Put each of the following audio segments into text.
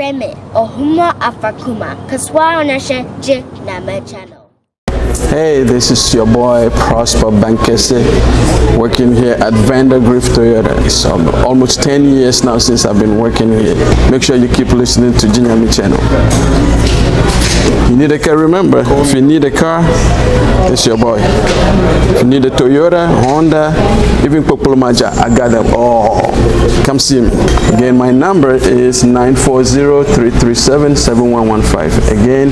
Freme Ohuma Afakuma Kaswa Onashe J Nama channel. Hey, this is your boy Prosper Bankese, working here at Vandergrift Toyota. It's almost 10 years now since I've been working here. Make sure you keep listening to Jinyami channel. You need a car, remember, if you need a car, it's your boy. If you need a Toyota, Honda, even Popolomaja, I got them all. Come see me. Again, my number is 940-337-7115. Again,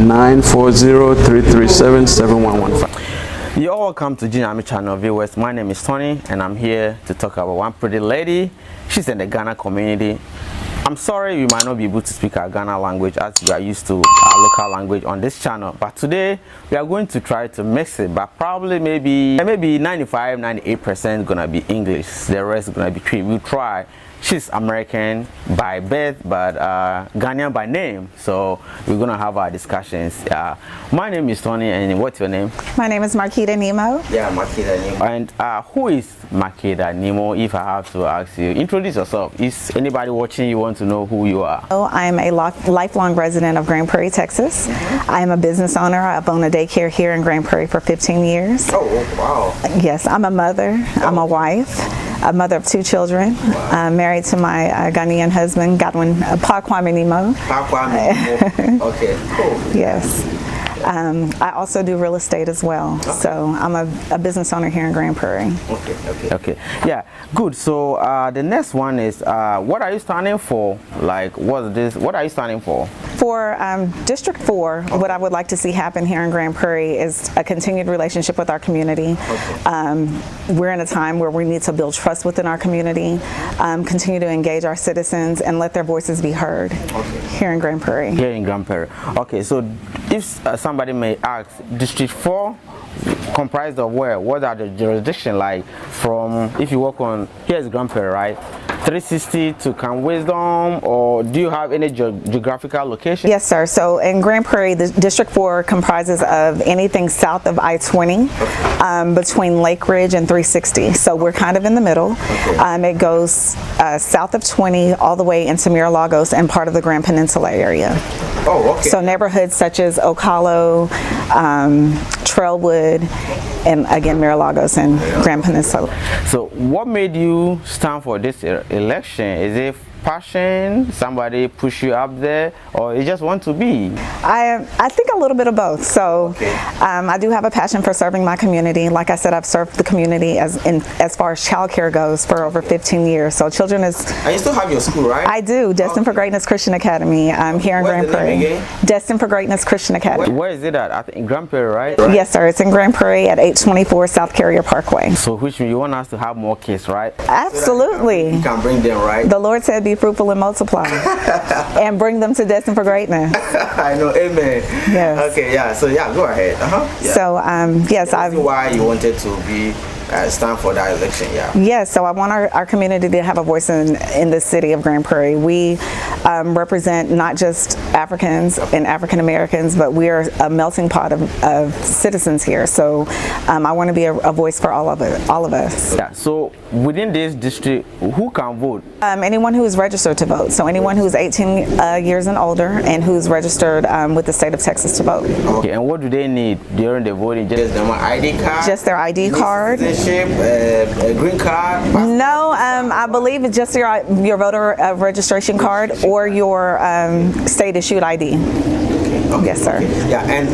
940-337-7115. You're all welcome to Jinyami channel viewers. My name is Tony and I'm here to talk about one pretty lady. She's in the Ghana community. I'm sorry you might not be able to speak our Ghana language as we are used to our local language on this channel, but today we are going to try to mix it, but probably maybe 95-98% gonna be English, the rest is gonna be Cree. We'll try. She's American by birth but Ghanaian by name, so we're gonna have our discussions. My name is Tony, and what's your name? My name is Marketta Nimo. Yeah, Marketta Nimo. And who is Marketta Nimo, if I have to ask you? Introduce yourself. Is anybody watching you want to know who you are? I'm a lifelong resident of Grand Prairie, Texas. I am a business owner. I've owned a daycare here in Grand Prairie for 15 years. Oh, wow. Yes, I'm a mother. I'm a wife. A mother of 2 children, married to my Ghanaian husband, Godwin Kwame Nimo. Kwame Nimo. Okay, cool. Yes. I also do real estate as well. Okay. So I'm a business owner here in Grand Prairie. Okay. Yeah, good. So the next one is, what are you standing for? Like, what's this? What are you standing for? For District 4, okay. What I would like to see happen here in Grand Prairie is a continued relationship with our community. Okay. We're in a time where we need to build trust within our community, continue to engage our citizens, and let their voices be heard here in Grand Prairie. Here in Grand Prairie. Okay, so if somebody may ask, District 4 comprised of where? What are the jurisdiction like? From, if you work on, here's Grand Prairie, right? 360 to Camp Wisdom, or do you have any geographical location? Yes, sir. So in Grand Prairie, the District 4 comprises of anything south of I-20, between Lake Ridge and 360. So we're kind of in the middle. It goes south of 20 all the way into Miralagos and part of the Grand Peninsula area. Oh, okay. So neighborhoods such as Ocala, Trailwood, and again Miralagos and Grand Peninsula. So what made you stand for this election? Is it passion, somebody push you up there, or you just want to be? I think a little bit of both. So I do have a passion for serving my community. Like I said, I've served the community as far as childcare goes for over 15 years. So children is... And you still have your school, right? I do. Destined for Greatness Christian Academy. I'm here in Grand Prairie. Destined for Greatness Christian Academy. Where is it at? I think in Grand Prairie, right? Yes, sir. It's in Grand Prairie at 824 South Carrier Parkway. So which means you want us to have more kids, right? Absolutely. You can bring them, right? The Lord said, be fruitful and multiply and bring them to Destined for Greatness. I know, amen. Yes. Okay, yeah, so yeah, go ahead. Yeah. So yes, why you wanted to be stand for that election? Yes, so I want our community to have a voice in the city of Grand Prairie. We represent not just Africans and African Americans, but we are a melting pot of citizens here. So I want to be a voice for all of us. Yeah. So within this district, who can vote? Anyone who is registered to vote. So anyone who's 18 years and older and who's registered with the state of Texas to vote. Okay. And what do they need during the voting? Just their ID card? Just their ID card. A green card? No, I believe it's just your voter registration card or your state issued ID. Okay. Yes, sir. Okay. Yeah, and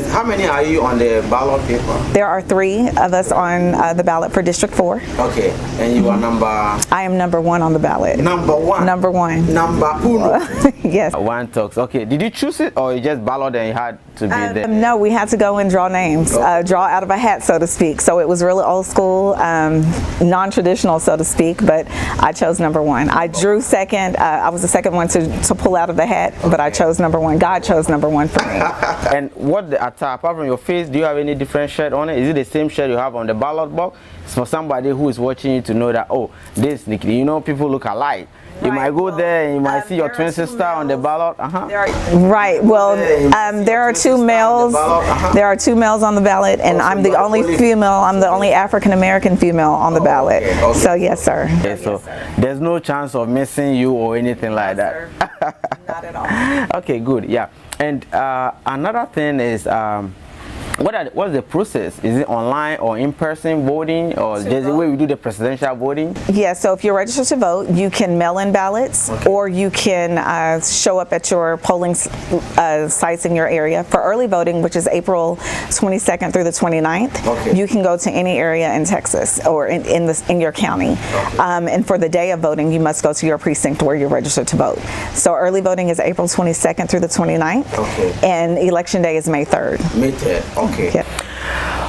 how many are you on the ballot paper? There are 3 of us on the ballot for District 4. Okay, and you are number? I am number 1 on the ballot. Number 1? Number 1. Number 1? Yes. One talks. Okay, did you choose it or you just ballot and you had to be there? No, we had to go and draw names, draw out of a hat, so to speak. So it was really old school, non-traditional, so to speak, but I chose number 1. I drew second. I was the second one to pull out of the hat, but I chose number 1. God chose number 1 for me. And what apart from your face, do you have any different shirt on it? Is it the same shirt you have on the ballot box? It's for somebody who is watching you to know that, oh, this, you know, people look alike. You might go there and you might see your twin sister on the ballot. Right. Well, there are two males. There are two males on the ballot, and I'm the only female. I'm the only African American female on the ballot. Okay. So yes, sir. Okay, so there's no chance of missing you or anything like that. Not at all. Okay, good. Yeah. And another thing is, what's the process? Is it online or in-person voting, or there's a way we do the presidential voting? Yeah, so if you're registered to vote, you can mail in ballots, or you can show up at your polling sites in your area. For early voting, which is April 22nd through the 29th, you can go to any area in Texas or in your county. And for the day of voting, you must go to your precinct where you're registered to vote. So early voting is April 22nd through the 29th, and election day is May 3rd. May 3rd. Okay. Yeah.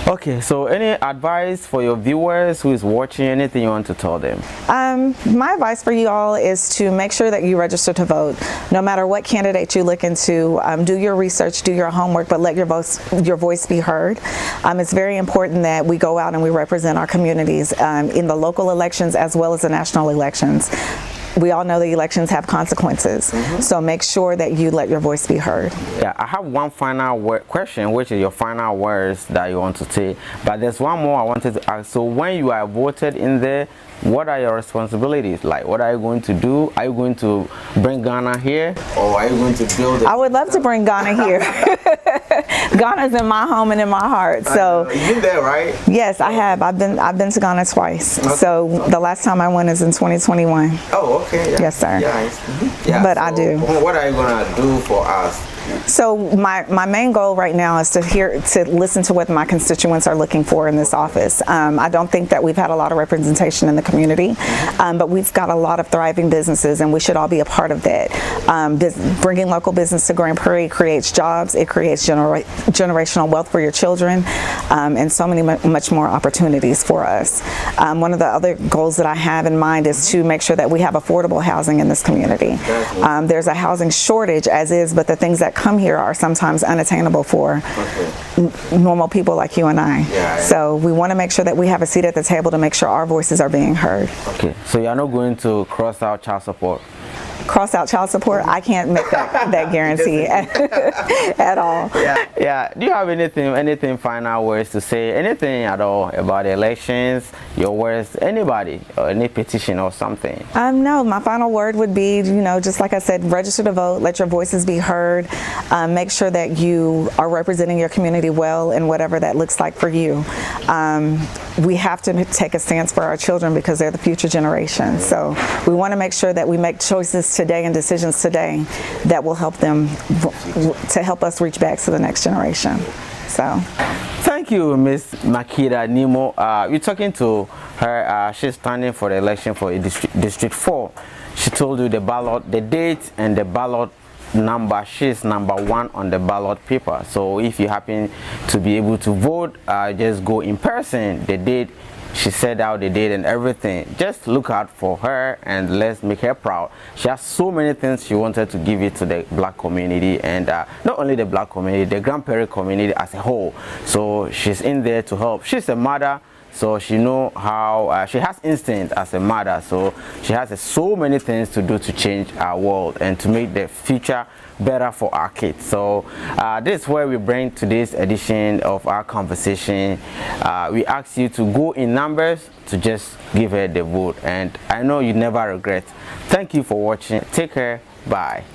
Okay, so any advice for your viewers who is watching, anything you want to tell them? My advice for you all is to make sure that you register to vote. No matter what candidate you look into, do your research, do your homework, but let your voice be heard. It's very important that we go out and we represent our communities in the local elections as well as the national elections. We all know the elections have consequences, so make sure that you let your voice be heard. Yeah, I have one final question, which is your final words that you want to say. But there's one more I wanted to ask. So when you are voted in there, what are your responsibilities? Like, what are you going to do? Are you going to bring Ghana here, or are you going to build it? I would love to bring Ghana here. Ghana's in my home and in my heart. So you've been there, right? Yes, I have. I've been to Ghana twice. Okay. So the last time I went is in 2021. Oh, okay. Yeah. Yes, sir. Yeah, but so I do. What are you gonna do for us? So my main goal right now is to listen to what my constituents are looking for in this office. I don't think that we've had a lot of representation in the community, but we've got a lot of thriving businesses, and we should all be a part of that. Bringing local business to Grand Prairie creates jobs, it creates generational wealth for your children, and so many much more opportunities for us. One of the other goals that I have in mind is to make sure that we have affordable housing in this community. There's a housing shortage as is, but the things that come here are sometimes unattainable for normal people like you and I. So we want to make sure that we have a seat at the table to make sure our voices are being heard. Okay, so you're not going to cross out child support? Cross out child support? I can't make that guarantee at all. Yeah. Do you have anything final words to say? Anything at all about the elections? Your words? Anybody? Or any petition or something? No. My final word would be, just like I said, register to vote. Let your voices be heard. Make sure that you are representing your community well, and whatever that looks like for you. We have to take a stance for our children because they're the future generation. So we want to make sure that we make choices today and decisions today that will help them to help us reach back to the next generation. So thank you, Miss Marketta Nimo. We're talking to her. She's standing for the election for District 4. She told you the ballot, the date, and the ballot number. She's number 1 on the ballot paper. So if you happen to be able to vote, just go in person. The date, she said out the date and everything. Just look out for her and let's make her proud. She has so many things she wanted to give it to the black community, and not only the black community, the Grand Prairie community as a whole. So she's in there to help. She's a mother, so she know how she has instinct as a mother, so she has so many things to do to change our world and to make the future better for our kids. So this is where we bring today's edition of our conversation. We ask you to go in numbers to just give her the vote, and I know you never regret. Thank you for watching. Take care. Bye.